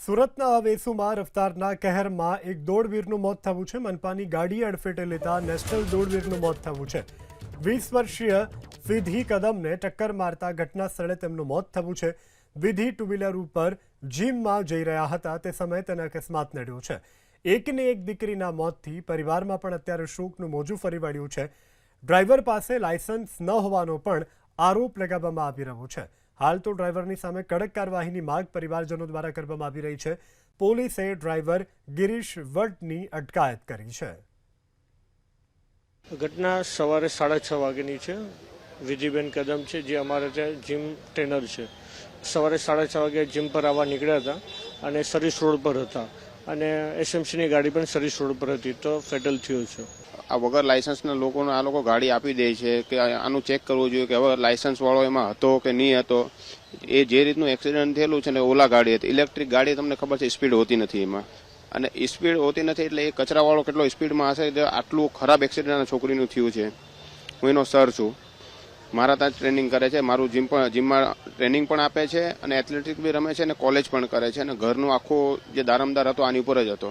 સુરતના વેસુમાં રફતારના કહેરમાં એક દોડવીરનું મોત થયું છે. મનપાની ગાડી અડફેટે લેતા નેશનલ દોડવીરનું મોત થયું છે. 20 વર્ષીય વિધિ કદમને ટક્કર મારતા ઘટના સ્થળે તેમનું મોત થયું છે. વિધિ ટુ વ્હીલર ઉપર જીમમાં જઈ રહ્યા હતા તે સમયે તેને અકસ્માત નડ્યો છે. એકને એક દીકરીના મોતથી પરિવારમાં પણ અત્યારે શોકનું મોજું ફરી વળ્યું છે. ડ્રાઈવર પાસે લાયસન્સ ન હોવાનો પણ આરોપ લગાવવામાં આવી રહ્યો છે. હાલ તો ડ્રાઈવરની સામે કડક કાર્યવાહીની માંગ પરિવારજનો દ્વારા કરવામાં આવી રહી છે. પોલીસે ડ્રાઈવર ગિરીશ વટની અટકાયત કરી છે. ઘટના સવારે 6:30 વાગ્યાની છે. વિધિબેન કદમ છે જે અમારે ત્યાં જીમ ટ્રેનર છે. સવારે 6:30 વાગે જીમ પર આવવા નીકળ્યા હતા અને સર્વિસ રોડ પર હતા અને એસએમસીની ગાડી પણ સર્વિસ રોડ પર હતી તો ફેટલ થયું છે. આ વગર લાયસન્સના લોકોને આ લોકો ગાડી આપી દે છે કે આનું ચેક કરવું જોઈએ કે હવે લાયસન્સ વાળો એમાં હતો કે નહીં હતો. એ જે રીતનું એક્સિડન્ટ થયેલું છે ને ઓલા ગાડી હતી. ઇલેક્ટ્રિક ગાડી તમને ખબર છે સ્પીડ હોતી નથી એમાં, અને સ્પીડ હોતી નથી એટલે એ કચરાવાળો કેટલો સ્પીડમાં હશે જે આટલું ખરાબ એક્સિડન્ટ છોકરીનું થયું છે. હું એનો સર છું, મારા ત્યાં ટ્રેનિંગ કરે છે, મારું જીમમાં ટ્રેનિંગ પણ આપે છે અને એથ્લેટિક બી રમે છે અને કોલેજ પણ કરે છે અને ઘરનું આખો જે દારમદાર હતો આની ઉપર જ હતો.